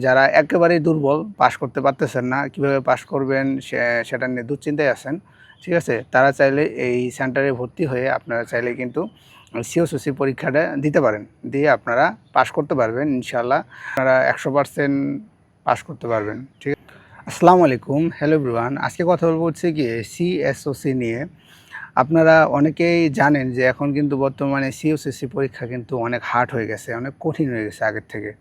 যারা একেবারেই দুর্বল, পাস করতে পারতেছেন না, কিভাবে পাস করবেন সেটা নিয়ে দুশ্চিন্তায় আছেন, ঠিক আছে? তারা চাইলে এই সেন্টারে ভর্তি হয়ে আপনারা চাইলে কিন্তু সিওসিসি পরীক্ষাটা দিতে পারেন। দিয়ে আপনারা পাস করতে পারবেন ইনশাআল্লাহ। আপনারা 100% পাস করতে পারবেন, ঠিক আছে? আসসালামু আলাইকুম, হ্যালো এভরিওয়ান। আজকে কথা বলবো হচ্ছে গিয়ে সিএসওসি নিয়ে। আপনারা অনেকেই জানেন যে এখন কিন্তু বর্তমানে সিওসিসি পরীক্ষা কিন্তু অনেক হার্ড হয়ে গেছে, অনেক কঠিন হয়ে গেছে আগের থেকে।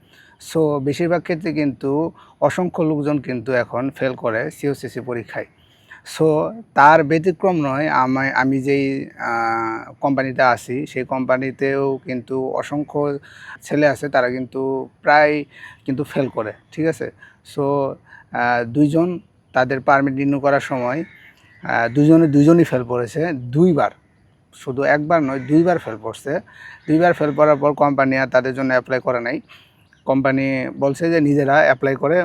সো বেশিরভাগ ক্ষেত্রে কিন্তু অসংখ্য লোকজন কিন্তু এখন ফেল করে সিওসিসি পরীক্ষায়। সো তার ব্যতিক্রম নয়, আমি যেই কোম্পানিতে আছি সেই কোম্পানিতেও কিন্তু অসংখ্য ছেলে আছে, তারা কিন্তু প্রায় কিন্তু ফেল করে, ঠিক আছে? সো দুইজন তাদের পারমিট রিনিউ করার সময় দুজনই ফেল করেছে দুইবার, শুধু একবার নয় দুইবার ফেল করছে। দুইবার ফেল করার পর কোম্পানি আর তাদের জন্য অ্যাপ্লাই করে নাই। কোম্পানি বলছে যে নিজেরা অ্যাপ্লাই করে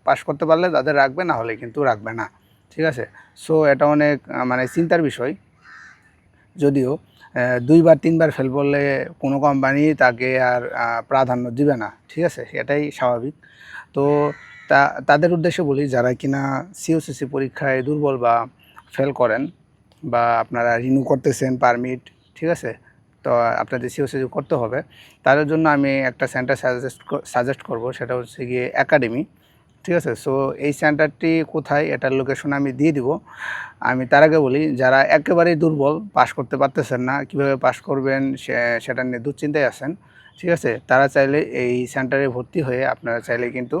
পাস করতে পারলে তাদের রাখবে, না হলে কিন্তু রাখবে না, ঠিক আছে? সো এটা অনেক মানে চিন্তার বিষয়। যদিও দুইবার তিনবার ফেল করলে কোনো কোম্পানি তাকে আর প্রাধান্য দিবে না, ঠিক আছে? এটাই স্বাভাবিক। তো তাদের উদ্দেশ্যে বলি, যারা কিনা সিওসিসি পরীক্ষায় দুর্বল বা ফেল করেন, বা আপনারা রিনিউ করতেছেন পারমিট, ঠিক আছে? তো আপনাদের সিওসিসি করতে হবে। তাদের জন্য আমি একটা সেন্টার সাজেস্ট করব, সেটা হচ্ছে গিয়ে একাডেমি, ঠিক আছে? সো এই সেন্টারটি কোথায়, এটার লোকেশন আমি দিয়ে দিব। আমি তার আগে বলি, যারা একেবারেই দুর্বল, পাস করতে পারতেছেন না, কিভাবে পাস করবেন সেটা নিয়ে দুশ্চিন্তায় আছেন, ঠিক আছে? তারা চাইলে এই সেন্টারে ভর্তি হয়ে আপনারা চাইলে কিন্তু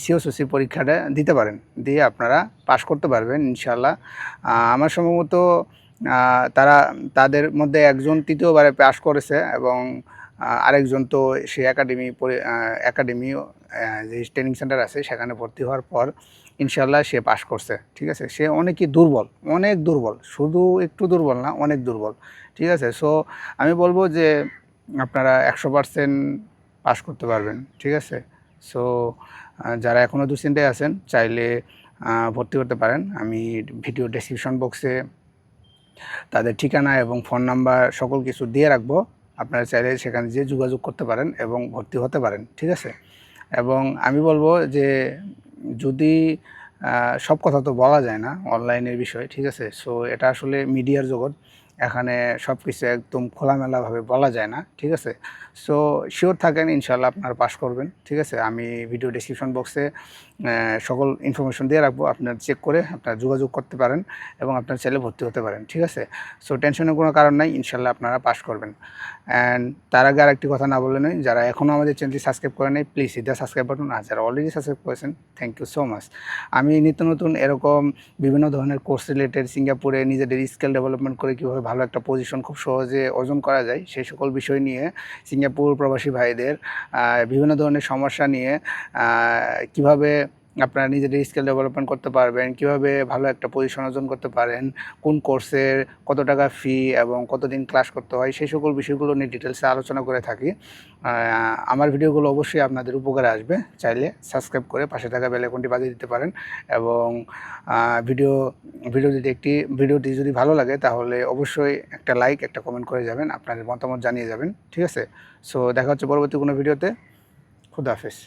সিওসিসি পরীক্ষাটা দিতে পারেন। দিয়ে আপনারা পাস করতে পারবেন ইনশাআল্লাহ। আমার সম্ভবত তারা তাদের মধ্যে একজন তৃতীয়বারে পাস করেছে, এবং আরেকজন তো সে একাডেমি যে ট্রেনিং সেন্টার আছে সেখানে ভর্তি হওয়ার পর ইনশাআল্লাহ সে পাস করছে, ঠিক আছে? সে অনেকই দুর্বল, অনেক দুর্বল, শুধু একটু দুর্বল না, অনেক দুর্বল, ঠিক আছে? সো আমি বলবো যে আপনারা 100% পাস করতে পারবেন, ঠিক আছে? সো যারা এখনও দুশ্চিন্তায় আছেন চাইলে ভর্তি করতে পারেন। আমি ভিডিও ডেসক্রিপশন বক্সে তাদের ঠিকানা এবং ফোন নাম্বার সকল কিছু দিয়ে রাখবো। আপনারা চাইলে সেখানে যেয়ে যোগাযোগ করতে পারেন এবং ভর্তি হতে পারেন, ঠিক আছে? এবং আমি বলবো যে যদি সব কথা তো বলা যায় না অনলাইনের বিষয়, ঠিক আছে? সো এটা আসলে মিডিয়ার জগৎ, এখানে সব কিছু একদম খোলামেলাভাবে বলা যায় না, ঠিক আছে? সো শিওর থাকেন ইনশাআল্লাহ আপনারা পাস করবেন, ঠিক আছে? আমি ভিডিও ডেসক্রিপশন বক্সে সকল ইনফরমেশন দিয়ে রাখবো, আপনারা চেক করে আপনারা যোগাযোগ করতে পারেন এবং আপনারা চাইলে ভর্তি হতে পারেন, ঠিক আছে? সো টেনশনের কোনো কারণ নাই, ইনশাআল্লাহ আপনারা পাস করবেন। অ্যান্ড তার আগে আরেকটি কথা না বললে নয়, যারা এখনও আমাদের চ্যানেলটি সাবস্ক্রাইব করে নেই, please hit the subscribe button. আর যারা অলরেডি সাবস্ক্রাইব করেছেন, থ্যাংক ইউ সো মাচ। আমি নিত্য নতুন এরকম বিভিন্ন ধরনের কোর্স রিলেটেড, সিঙ্গাপুরে নিজেদের স্কিল ডেভেলপমেন্ট করে কীভাবে ভালো একটা পজিশন খুব সহজে অর্জন করা যায় সেই সকল বিষয় নিয়ে, সিঙ্গাপুর প্রবাসী ভাইদের বিভিন্ন ধরনের সমস্যা নিয়ে, কীভাবে আপনারা নিজেদের স্কিল ডেভেলপমেন্ট করতে পারবেন, কীভাবে ভালো একটা পজিশন অর্জন করতে পারেন, কোন কোর্সের কত টাকা ফি এবং কতদিন ক্লাস করতে হয়, সেই সকল বিষয়গুলো নিয়ে ডিটেলসে আলোচনা করে থাকি। আমার ভিডিওগুলো অবশ্যই আপনাদের উপকারে আসবে। চাইলে সাবস্ক্রাইব করে পাশে থাকা বেল আইকনটি বাজিয়ে দিতে পারেন, এবং ভিডিওটি যদি ভালো লাগে তাহলে অবশ্যই একটা লাইক, একটা কমেন্ট করে যাবেন, আপনাদের মতামত জানিয়ে যাবেন, ঠিক আছে? সো দেখা হচ্ছে পরবর্তী কোনো ভিডিওতে। খুদা হাফেজ।